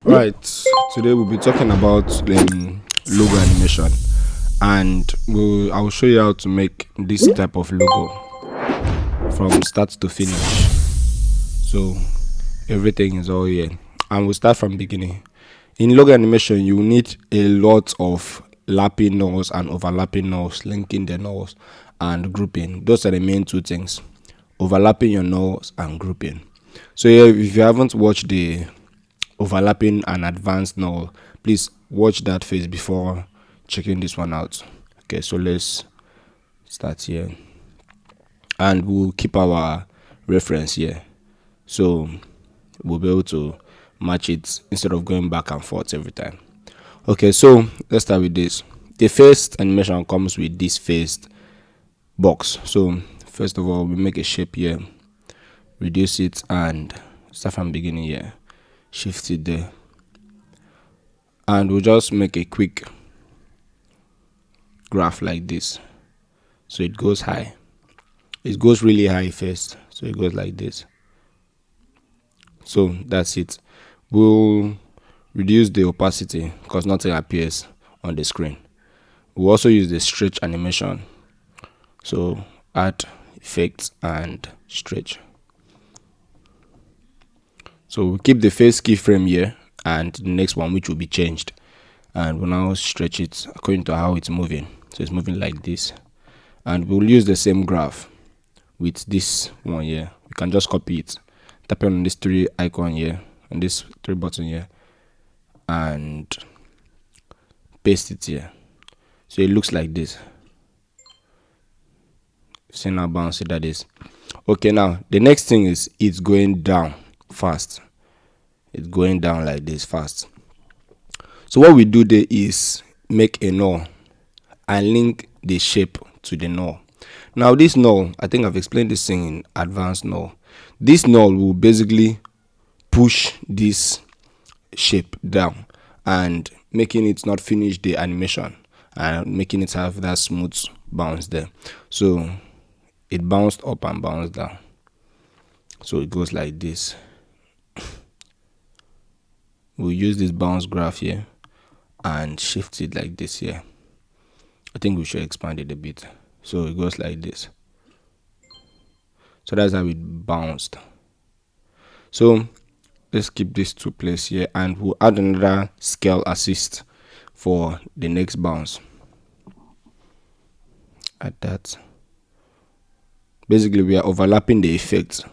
Right, today we'll be talking about logo animation, and I will show you how to make this type of logo from start to finish. So everything is all here, and we'll start from beginning. In logo animation, you need a lot of lapping nulls and overlapping nulls, linking the nulls and grouping. Those are the main two things: overlapping your nulls and grouping. So yeah, if you haven't watched the overlapping and advanced null, please watch that phase before checking this one out. Okay, so let's start here, and we'll keep our reference here, so we'll be able to match it instead of going back and forth every time. Okay, so let's start with this. The first animation comes with this first box. So first of all, we make a shape here, reduce it, and start from beginning here, shift it there, and we'll just make a quick graph like this. So it goes high, it goes really high first, so it goes like this. So that's it. We'll reduce the opacity because nothing appears on the screen. We'll also use the stretch animation, so add effects and stretch. So we'll keep the first keyframe here and the next one, which will be changed, and we'll now stretch it according to how it's moving. So it's moving like this, and we'll use the same graph with this one here. We can just copy it, tap on this three icon here and this three button here, and paste it here. So it looks like this. See how bouncy that is. Okay, now the next thing is it's going down fast. It's going down like this fast. So what we do there is make a null and link the shape to the null. Now this null, I think I've explained this thing in advanced null. This null will basically push this shape down and making it not finish the animation and making it have that smooth bounce there. So it bounced up and bounced down. So it goes like this. We'll use this bounce graph here and shift it like this here. I think we should expand it a bit. So it goes like this. So that's how it bounced. So let's keep this to place here, and we'll add another scale assist for the next bounce. Add that. Basically, we are overlapping the effect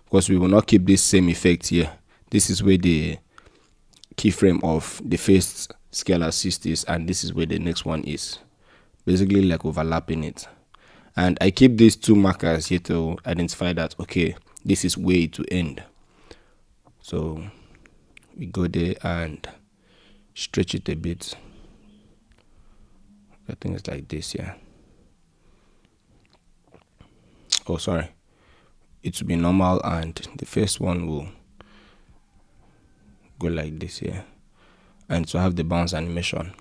because we will not keep this same effect here. This is where the keyframe of the first scale assist is, and this is where the next one is. Basically like overlapping it. And I keep these two markers here to identify that, okay, this is where to end. So we go there and stretch it a bit. I think it's like this, yeah. Oh, sorry. It will be normal, and the first one will go like this here, and to have the bounce animation.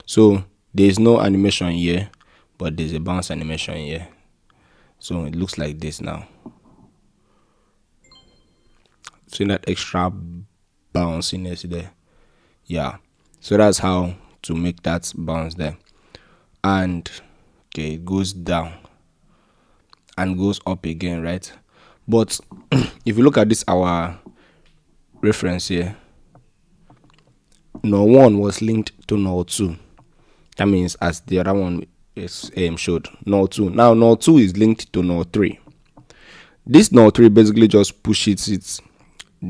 So there's no animation here, but there's a bounce animation here. So it looks like this now. See that extra bounciness there? Yeah. So that's how to make that bounce there. And okay, it goes down and goes up again, right? But if you look at this, our reference here, null 1 was linked to null 2. That means as the other one is showed, null 2. Now null 2 is linked to null 3. This null 3 basically just pushes it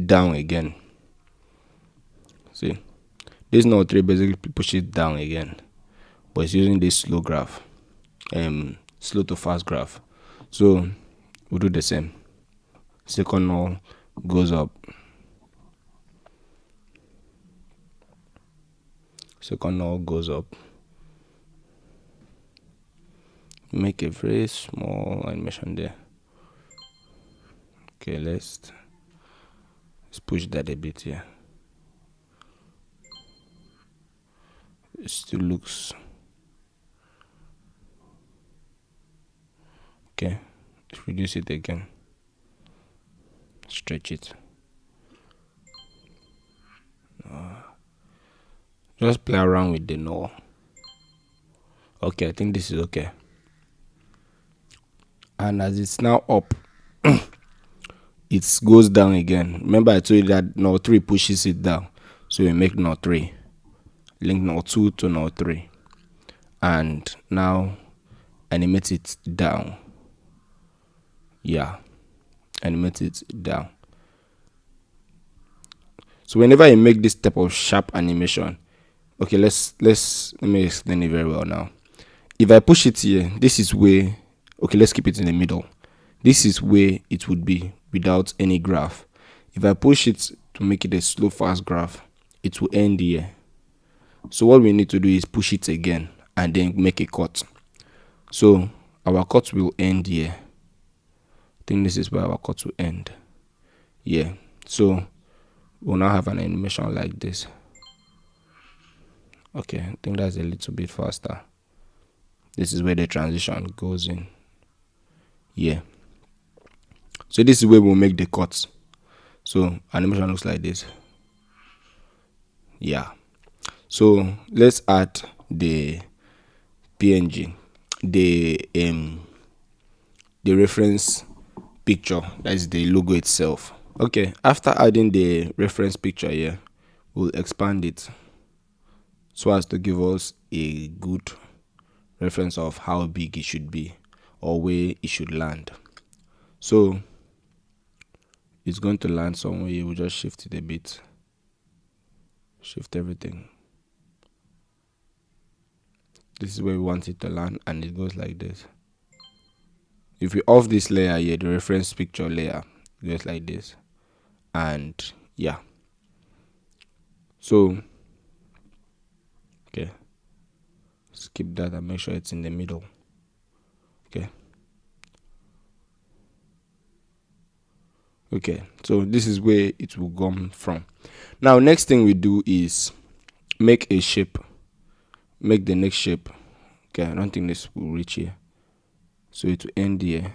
down again. See, this null 3 basically pushes it down again, but it's using this slow graph, slow to fast graph. So we'll do the same. Second null goes up. Second null goes up. Make a very small animation there. Okay, let's push that a bit here. It still looks okay. Let's reduce it again. Stretch it. Just play around with the null. Okay, I think this is okay. And as it's now up, it goes down again. Remember I told you that null 3 pushes it down. So we make null 3. Link null 2 to null 3. And now animate it down. Yeah. Animate it down. So whenever you make this type of sharp animation, okay, let me explain it very well now. If I push it here, this is where, okay, let's keep it in the middle. This is where it would be without any graph. If I push it to make it a slow fast graph, it will end here. So what we need to do is push it again and then make a cut. So our cut will end here. I think this is where our cut will end. Yeah. So we'll now have an animation like this. Okay, I think that's a little bit faster. This is where the transition goes in. Yeah. So this is where we'll make the cuts. So animation looks like this. Yeah. So let's add the PNG, the reference picture, that is the logo itself. Okay, after adding the reference picture here, we'll expand it so as to give us a good reference of how big it should be or where it should land. So it's going to land somewhere. You will just shift it a bit, shift everything. This is where we want it to land, and it goes like this. If we off this layer here, the reference picture layer, it goes like this. And yeah, so okay, skip that and make sure it's in the middle. Okay, so this is where it will come from. Now next thing we do is make a shape, make the next shape. Okay, I don't think this will reach here, so it will end here.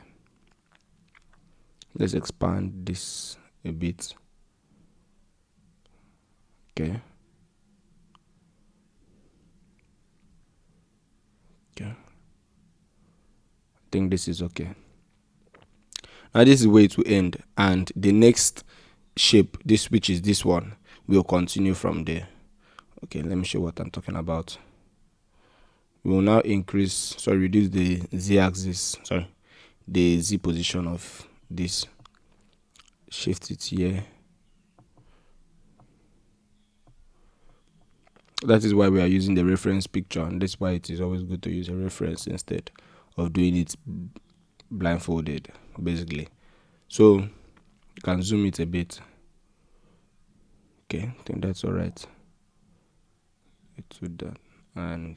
Let's expand this a bit. Okay, I think this is okay. Now this is where it will end, and the next shape, this, which is this one, will continue from there. Okay, let me show what I'm talking about. We will now reduce the z-axis, the z position of this. Shift it here. That is why we are using the reference picture, and that's why it is always good to use a reference instead of doing it blindfolded, basically. So you can zoom it a bit. Okay, I think that's all right. It's with that, and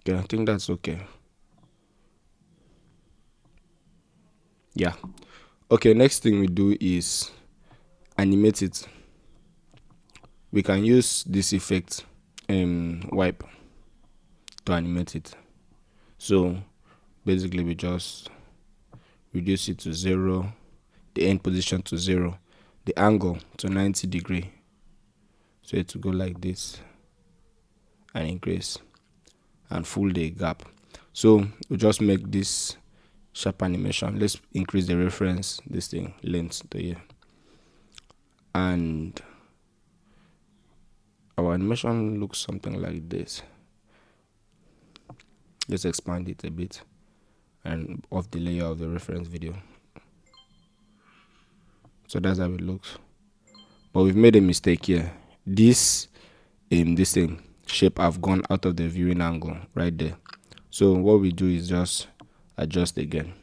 okay, I think that's okay. Yeah. Okay, next thing we do is animate it. We can use this effect wipe to animate it. So basically we just reduce it to 0, the end position to 0, the angle to 90 degrees, so it will go like this and increase and full the gap. So we just make this sharp animation. Let's increase the reference length to here, and our animation looks something like this. Let's expand it a bit and off the layer of the reference video. So that's how it looks. But we've made a mistake here. This shape have gone out of the viewing angle right there. So what we do is just adjust again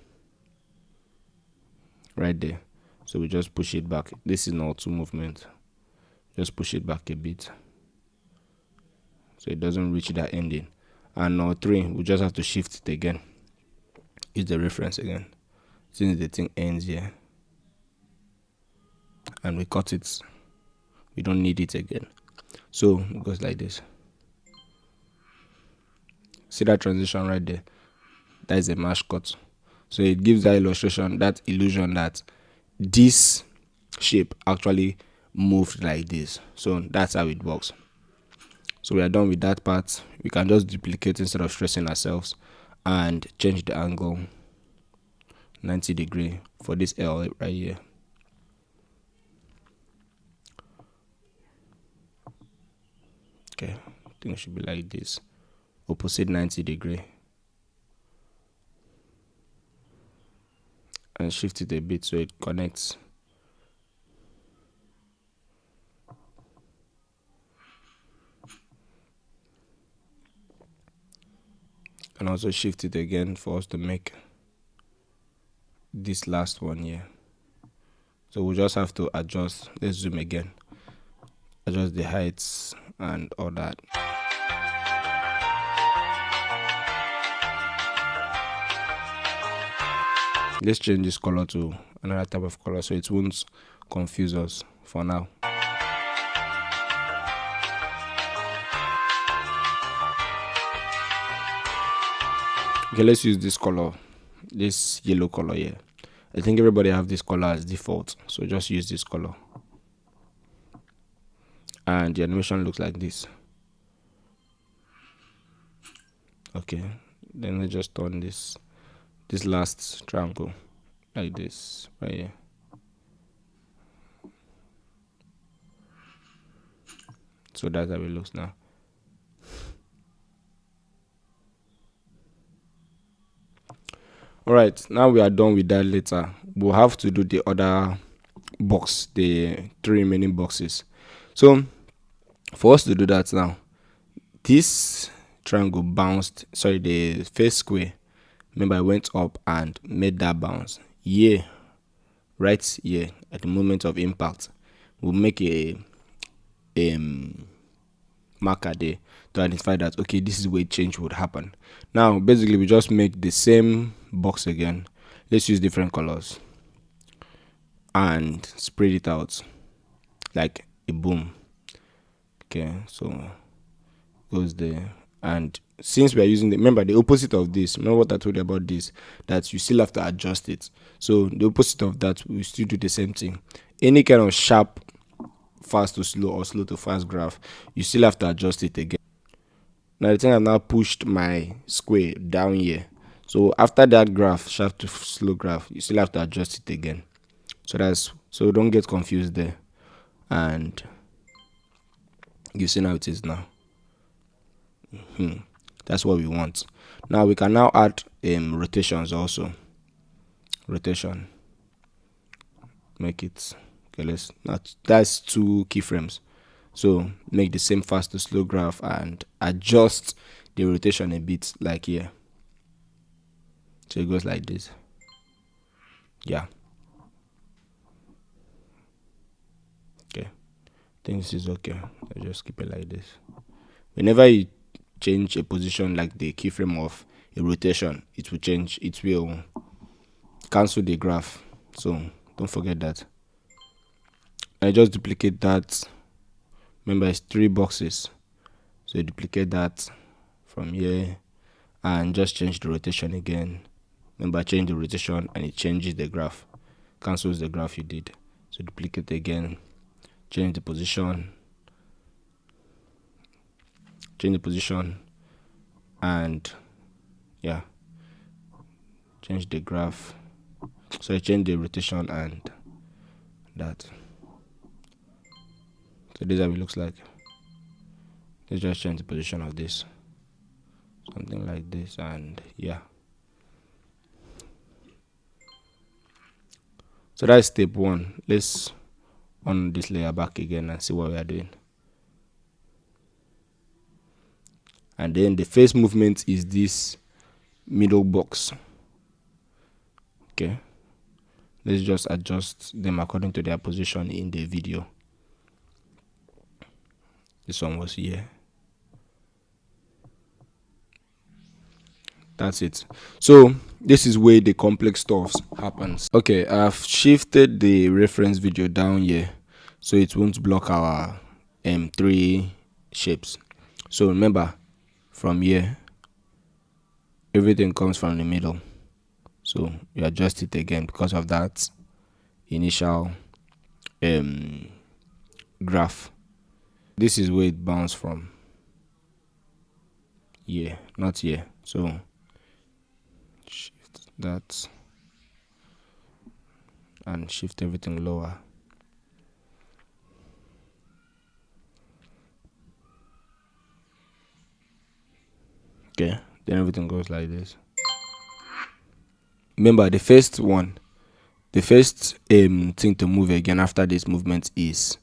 right there. So we just push it back. This is not 2 movement. Just push it back a bit so it doesn't reach that ending. And now 3, we just have to shift it again. Use the reference again, since the thing ends here, and we cut it. We don't need it again. So it goes like this. See that transition right there? That is a mesh cut. So it gives that illustration, that illusion that this shape actually moved like this. So that's how it works. So we are done with that part. We can just duplicate instead of stressing ourselves and change the angle 90 degree for this L right here. Okay, I think it should be like this, opposite 90 degree, and shift it a bit so it connects. And also shift it again for us to make this last one here. So we'll just have to adjust. Let's zoom again, adjust the heights and all that. Let's change this color to another type of color so it won't confuse us for now. Okay, let's use this color, this yellow color here. I think everybody have this color as default, so just use this color. And the animation looks like this. Okay, then let's just turn this last triangle like this right here. So that's how it looks now. All right, now we are done with that later. We'll have to do the other box, the 3 remaining boxes. So for us to do that now, this triangle bounced, sorry, the first square, remember I went up and made that bounce here, right here at the moment of impact. We'll make a marker there to identify that, okay, this is where change would happen. Now basically we just make the same box again. Let's use different colors and spread it out like a boom. Okay, so goes there. And since we are using remember the opposite of this, remember what I told you about this, that you still have to adjust it. So the opposite of that, we still do the same thing. Any kind of sharp fast to slow or slow to fast graph, you still have to adjust it again. Now the thing, I've now pushed my square down here, so after that graph, sharp to slow graph, you still have to adjust it again. So don't get confused there. And you see how it is now. That's what we want. Now we can now add rotations also. Rotation, make it okay. That's 2 keyframes. So make the same fast to slow graph and adjust the rotation a bit, like here. So it goes like this. Yeah. Okay. I think this is okay. I'll just keep it like this. Whenever you change a position, like the keyframe of a rotation, it will change. It will cancel the graph. So don't forget that. I just duplicate that. Remember, it's 3 boxes, so you duplicate that from here and just change the rotation again. Remember, change the rotation and it changes the graph, cancels the graph you did. So duplicate again, change the position, and yeah, change the graph. So I change the rotation and that. So this is how it looks like. Let's just change the position of this, something like this, and yeah. So that's step 1. Let's on this layer back again and see what we are doing. And then the first movement is this middle box. Okay, let's just adjust them according to their position in the video. This one was here. That's it. So this is where the complex stuff happens. Okay, I've shifted the reference video down here so it won't block our 3 shapes. So remember, from here everything comes from the middle, so you adjust it again because of that initial graph. This is where it bounced from. Yeah, not here. So shift that and shift everything lower. Okay, then everything goes like this. Remember, the first thing to move again after this movement is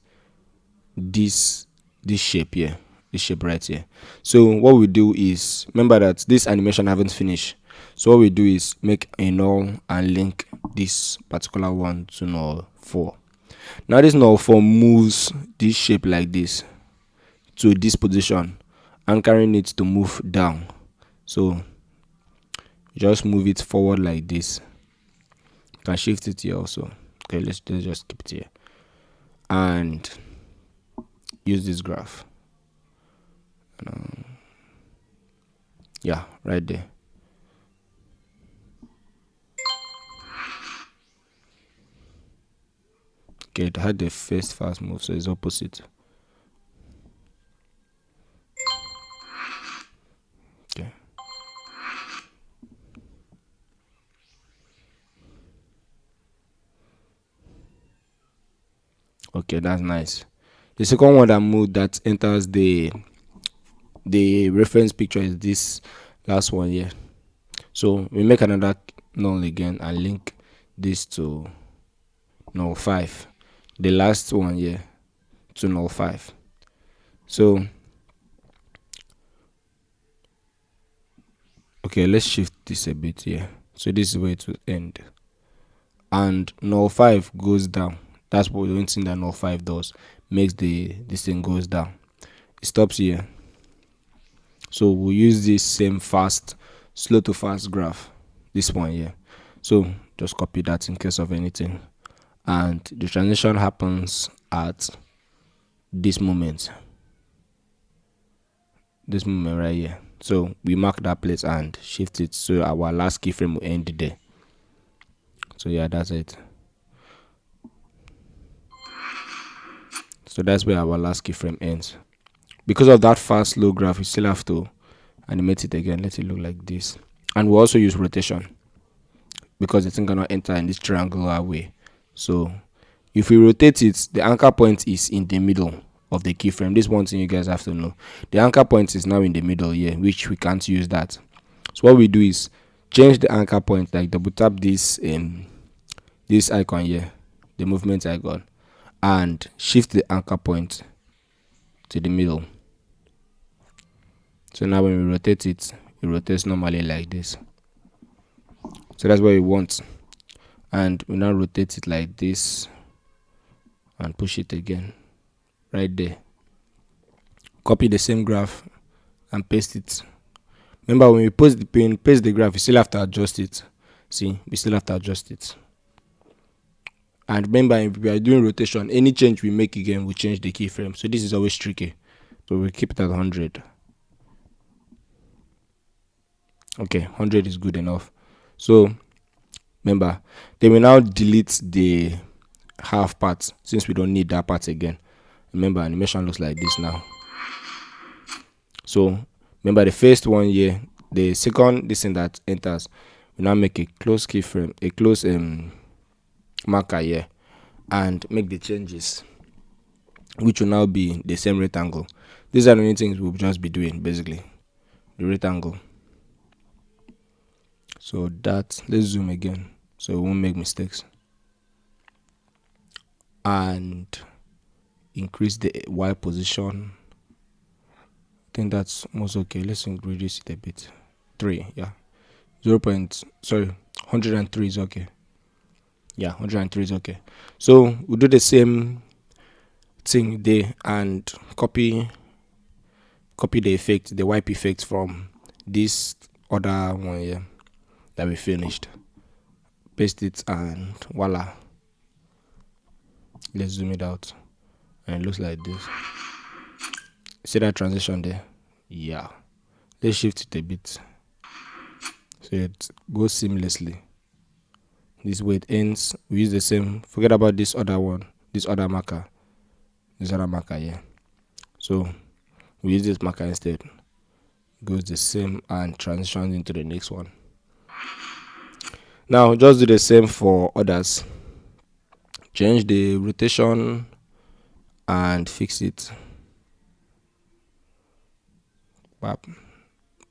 this shape here, this shape right here. So what we do is, remember that this animation haven't finished, so what we do is make a null and link this particular one to null 4. Now this null 4 moves this shape like this to this position, anchoring it to move down. So just move it forward like this. You can shift it here also. Okay, let's just keep it here and use this graph. Yeah, right there. Okay, it had the first fast move, so it's opposite. Okay. Okay, that's nice. The second one that enters the reference picture is this last one here. So we make another null again and link this to null 5. The last one here to null 5. So okay, let's shift this a bit here. So this is where it will end. And null 5 goes down. That's what the only thing that null 5 does. Makes this thing goes down. It stops here. So we'll use this same slow to fast graph. This one here. So just copy that in case of anything. And the transition happens at this moment. This moment right here. So we mark that place and shift it so our last keyframe will end there. So yeah, that's it. So that's where our last keyframe ends. Because of that fast slow graph, we still have to animate it again. Let it look like this. And we also use rotation because the thing cannot enter in this triangular way. So if we rotate it, the anchor point is in the middle of the keyframe. This one thing you guys have to know. The anchor point is now in the middle here, which we can't use that. So what we do is change the anchor point, like double tap this icon here, the movement icon, and shift the anchor point to the middle. So now when we rotate it, it rotates normally like this. So that's what we want. And we now rotate it like this and push it again right there. Copy the same graph and paste it. Remember, when we paste the graph, we still have to adjust it. See, we still have to adjust it. And remember, if we are doing rotation, any change we make again will change the keyframe. So this is always tricky. So we'll keep it at 100. Okay, 100 is good enough. So remember, then we now delete the half part since we don't need that part again. Remember, animation looks like this now. So remember, the first one here, the second this thing that enters, we now make a close keyframe, a close marker here, and make the changes, which will now be the same rectangle. These are the only things we'll just be doing, basically, the rectangle. So that, let's zoom again so we won't make mistakes, and increase the Y position. I think that's almost okay. Let's reduce it a bit. 3, yeah. 103 is okay. Yeah, 103 is okay. So we'll do the same thing there and copy the effect, the wipe effect from this other one here that we finished. Paste it and voila. Let's zoom it out and it looks like this. See that transition there? Yeah. Let's shift it a bit so it goes seamlessly. This way it ends. We use the same. Forget about this other one, this other marker. this other marker here. So we use this marker instead. Goes the same and transitions into the next one. Now just do the same for others. Change the rotation and fix it.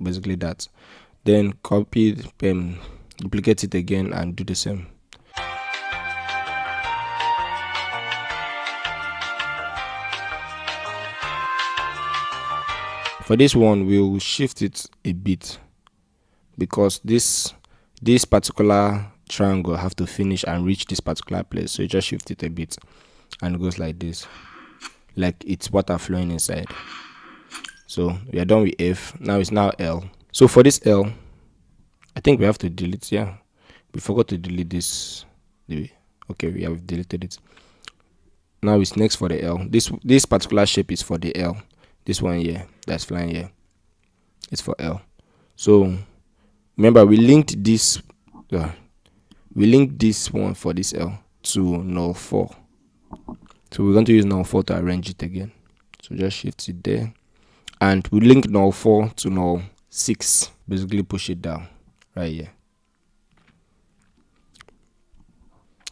Basically that. Then copy, duplicate it again and do the same. For this one, we'll shift it a bit because this particular triangle have to finish and reach this particular place. So you just shift it a bit and it goes like this, like it's water flowing inside. So we are done with F. Now it's now L. So for this L, I think we have to delete. Yeah, we forgot to delete this. Okay, we have deleted it. Now it's next for the L. This particular shape is for the L. This one here that's flying here, it's for L. So remember we linked this one for this L to null 4. So we're going to use null 4 to arrange it again. So just shift it there, and we link null 4 to null 6. Basically push it down right here.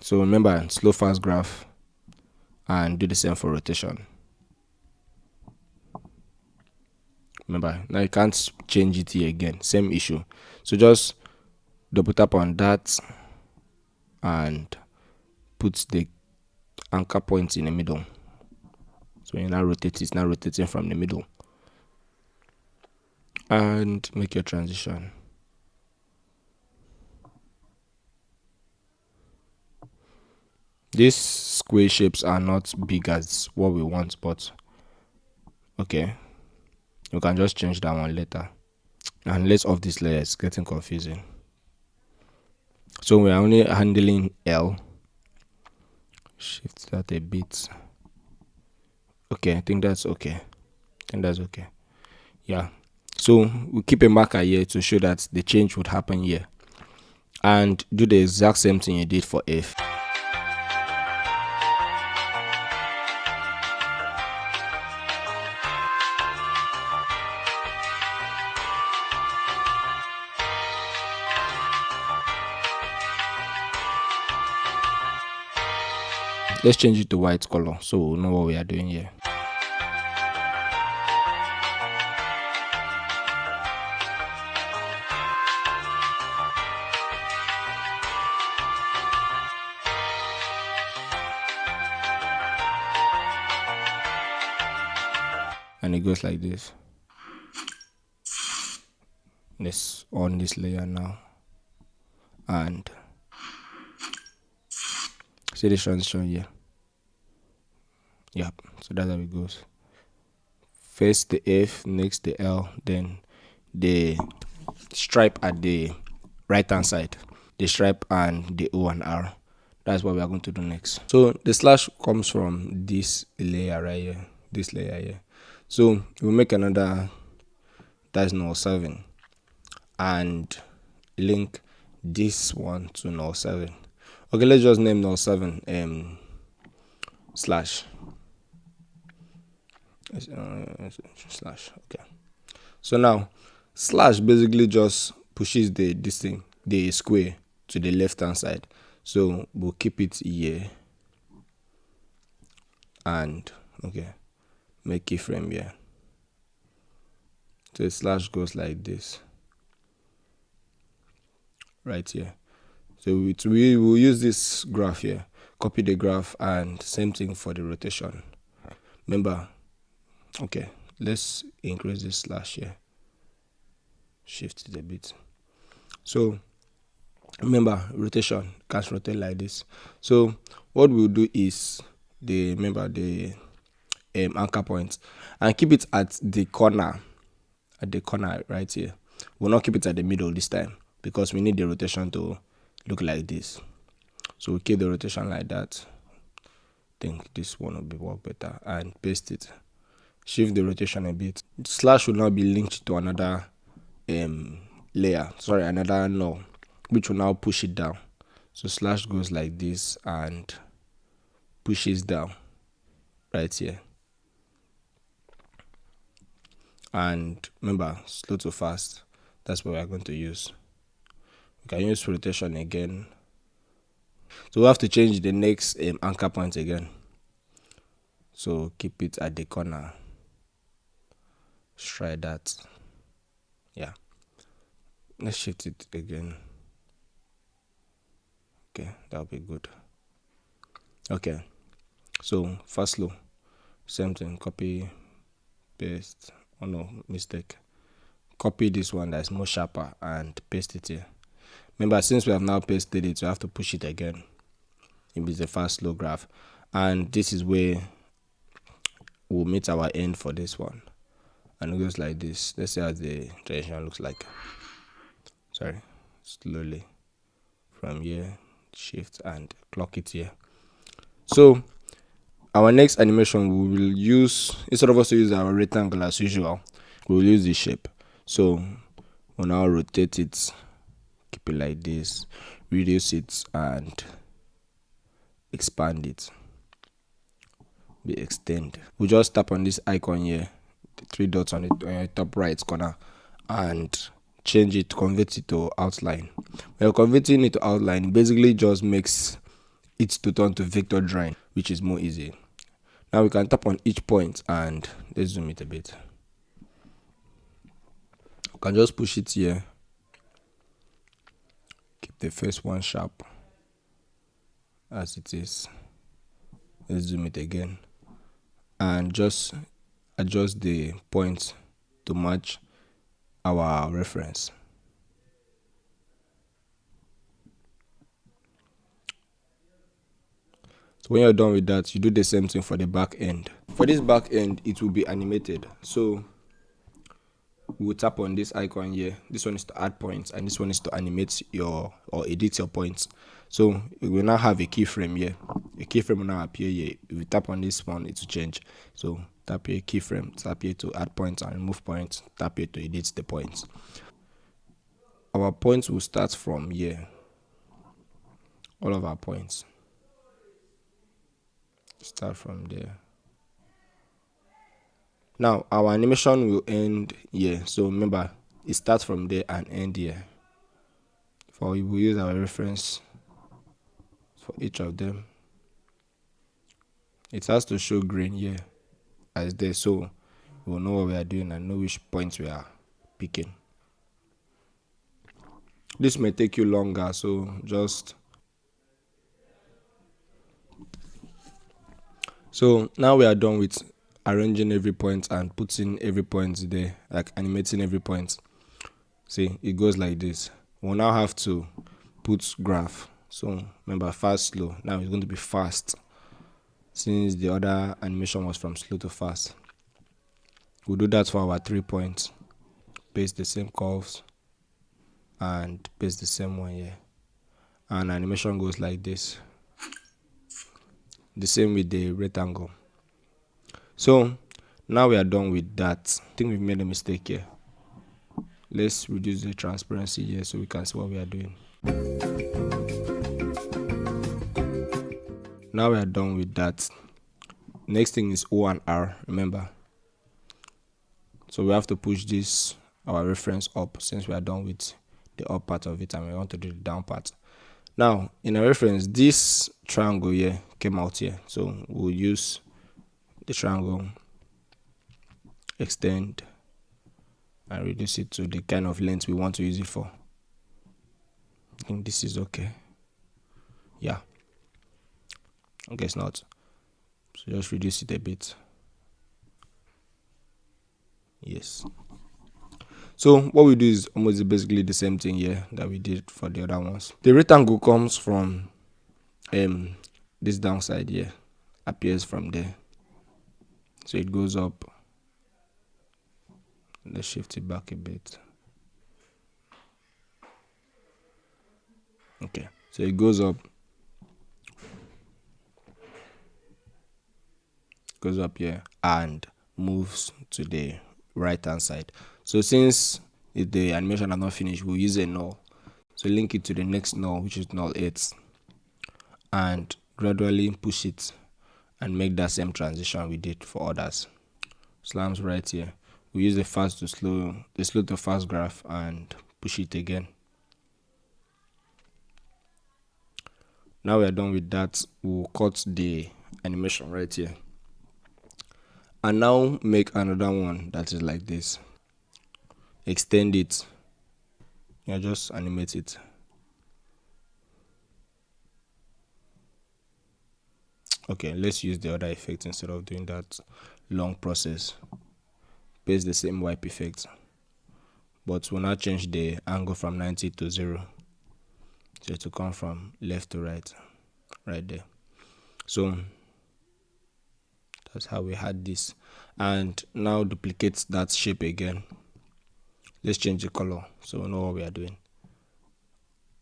So remember, slow fast graph and do the same for rotation. Remember, now you can't change it here again, same issue. So just double tap on that and put the anchor point in the middle. So you now rotate it, it's now rotating from the middle. And make your transition. These square shapes are not big as what we want, but okay, you can just change that one later. And let's off this layer, it's getting confusing. So we are only handling L. Shift that a bit. Okay, I think that's okay. Yeah. So we keep a marker here to show that the change would happen here. And do the exact same thing you did for F. Let's change it to white color so we'll know what we are doing here. And it goes like this. Let's on this layer now and see the transition here. Yep, so that's how it goes. First the F, next the L, then the stripe at the right hand side, the stripe and the O and R. That's what we are going to do next. So the slash comes from this layer right here, this layer here. So we'll make another, that's null 7, and link this one to null 7. Okay, let's just name null 7 slash. Slash. Okay. So now slash basically just pushes the square to the left hand side. So we'll keep it here and okay, make keyframe here. So the slash goes like this right here. So we will use this graph here, copy the graph, and same thing for the rotation. Remember, okay, let's increase this slash here, shift it a bit. So remember, rotation can't rotate like this. So what we'll do is remember the anchor point, and keep it at the corner right here. We'll not keep it at the middle this time because we need the rotation to look like this. So we'll keep the rotation like that. I think this one will work better, and paste it. Shift the rotation a bit. Slash will now be linked to another layer, another null, which will now push it down. So slash goes like this and pushes down right here. And remember, slow to fast, that's what we are going to use. We can use rotation again. So we have to change the next anchor point again. So keep it at the corner. Let's try that. Yeah. Let's shift it again. Okay, that'll be good. Okay. So fast slow. Same thing. Copy, paste. Oh no, mistake. Copy this one that's more sharper and paste it here. Remember, since we have now pasted it, we have to push it again. It is a fast slow graph. And this is where we'll meet our end for this one. And it goes like this. Let's see how the transition looks like. Sorry, slowly from here, shift and clock it here. So our next animation, we will use, instead of us to use our rectangle as usual, we will use the shape. So we'll now rotate it, keep it like this, reduce it and expand it. We extend. We'll just tap on this icon here, the 3 dots on the top right corner, and change it, convert it to outline. When you're converting it to outline, it basically just makes it to turn to vector drawing, which is more easy. Now we can tap on each point and let's zoom it a bit. We can just push it here, keep the first one sharp as it is. Let's zoom it again and just adjust the points to match our reference. So when you're done with that, you do the same thing for the back end. For this back end, it will be animated. So we'll tap on this icon here. This one is to add points and this one is to animate your or edit your points. So we will now have a keyframe here. A keyframe will now appear here. If we tap on this one, it will change. So tap here, keyframe, tap here to add points and remove points, tap here to edit the points. Our points will start from here. All of our points start from there. Now our animation will end here. So remember, it starts from there and end here. For we will use our reference for each of them. It has to show green here as there, so we will know what we are doing and know which points we are picking. This may take you longer, so so now we are done with arranging every point and putting every point there, like animating every point. See, it goes like this. We'll now have to put graph. So remember, fast, slow. Now it's going to be fast, since the other animation was from slow to fast. We'll do that for our 3 points. Paste the same curves and paste the same one here. And animation goes like this. The same with the rectangle. So now we are done with that. I think we've made a mistake here. Let's reduce the transparency here so we can see what we are doing. Now we are done with that. Next thing is O and R, remember. So we have to push this, our reference, up, since we are done with the up part of it and we want to do the down part. Now in our reference, this triangle here came out here, so we'll use the triangle, extend and reduce it to the kind of length we want to use it for. I think this is okay. Yeah, I guess not. So just reduce it a bit. Yes. So what we do is almost basically the same thing here that we did for the other ones. The rectangle comes from this downside here, appears from there. So it goes up. Let's shift it back a bit. Okay, so it goes up. Goes up here and moves to the right hand side. So since the animation are not finished, we'll use a null. So link it to the next null, which is null 8, and gradually push it and make that same transition we did for others. Slams right here. we use the slow to fast graph and push it again. Now we are done with that. We'll cut the animation right here. And now make another one that is like this. Extend it. Yeah, just animate it. Okay, let's use the other effect instead of doing that long process. Paste the same wipe effect, but we'll now change the angle from 90 to 0. So to come from left to right there. So that's how we had this. And now duplicate that shape again. Let's change the color so we know what we are doing.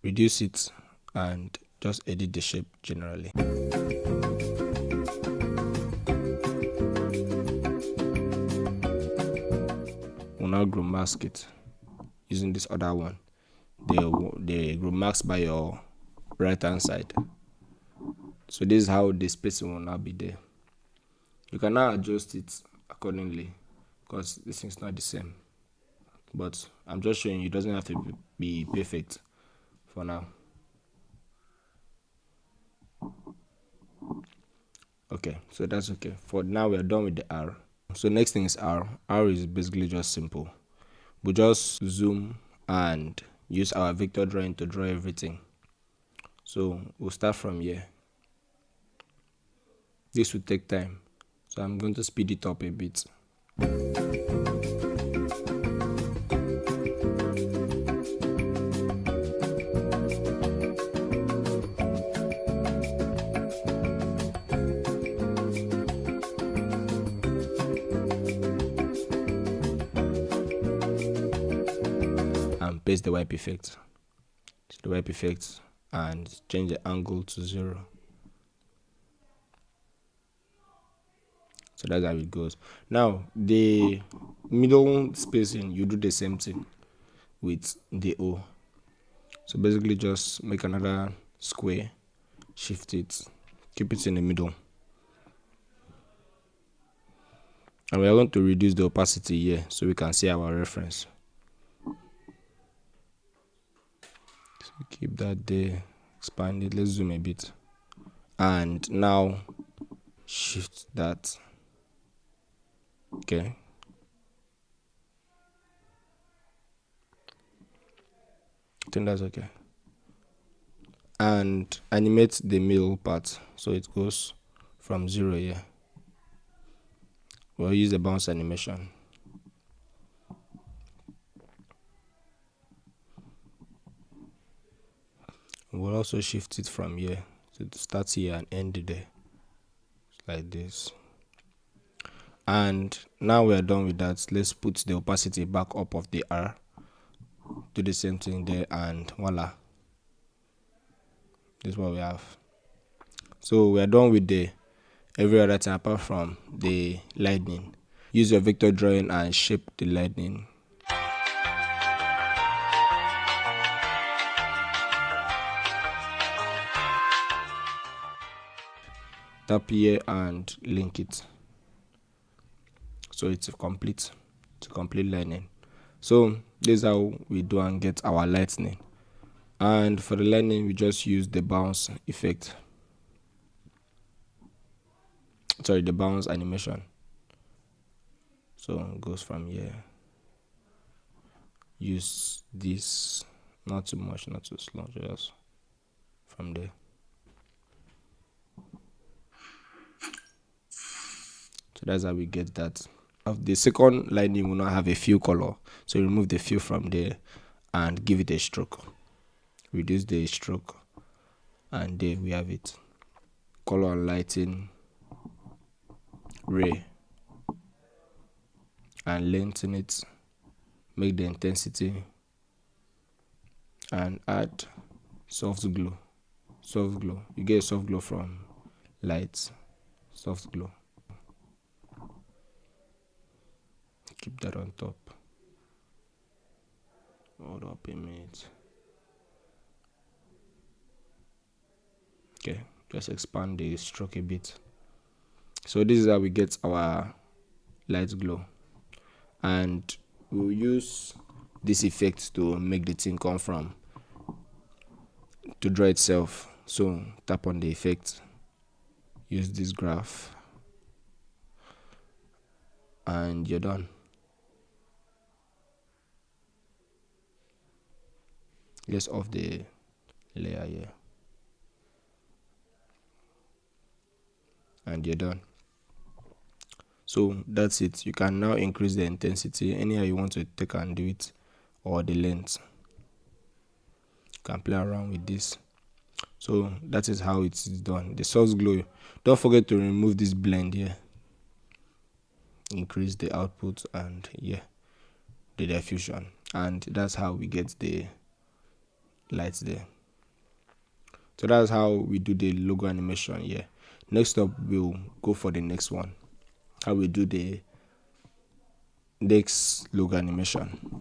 Reduce it and just edit the shape generally. We'll now group mask it using this other one. The group mask by your right hand side. So this is how the spacing will now be there. You can now adjust it accordingly because this thing's not the same. But I'm just showing you, it doesn't have to be perfect for now. Okay, so that's okay. For now, we are done with the R. So next thing is R. R is basically just simple. We just zoom and use our vector drawing to draw everything. So we'll start from here. This will take time, so I'm going to speed it up a bit. And paste the wipe effect. The wipe effect and change the angle to 0. So that's how it goes. Now the middle spacing, you do the same thing with the O. So basically just make another square, shift it, keep it in the middle. And we are going to reduce the opacity here so we can see our reference. So keep that there, expand it, let's zoom a bit. And now shift that. Okay. I think that's okay. And animate the middle part so it goes from 0 here. We'll use the bounce animation. We'll also shift it from here to start here and end there, like this. And now we are done with that. Let's put the opacity back up of the R. Do the same thing there, and voila, this is what we have. So we are done with the every other thing apart from the lightning. Use your vector drawing and shape the lightning. Tap here and link it so it's a complete lightning. So this is how we do and get our lightning. And for the lightning, we just use the bounce effect. Sorry, the bounce animation. So it goes from here. Use this, not too much, not too slow, just from there. So that's how we get that. Of the second lightning will not have a fill color, so remove the fill from there and give it a stroke. Reduce the stroke, and there we have it. Color and lighting, ray, and lengthen it. Make the intensity and add soft glow. Soft glow. You get soft glow from lights. Soft glow. Keep that on top. Hold up a minute. Okay, just expand the stroke a bit. So this is how we get our light glow. and we'll use this effect to make the thing come from to draw itself. So tap on the effect, use this graph, and you're done. Let's off the layer here, and you're done. So that's it. You can now increase the intensity anyhow you want to take and do it, or the length. You can play around with this. So that is how it is done. The source glow. Don't forget to remove this blend here, increase the output, and yeah, the diffusion. And that's how we get the lights there. So that's how we do the logo animation here. Next up, we'll go for the next one, how we do the next logo animation.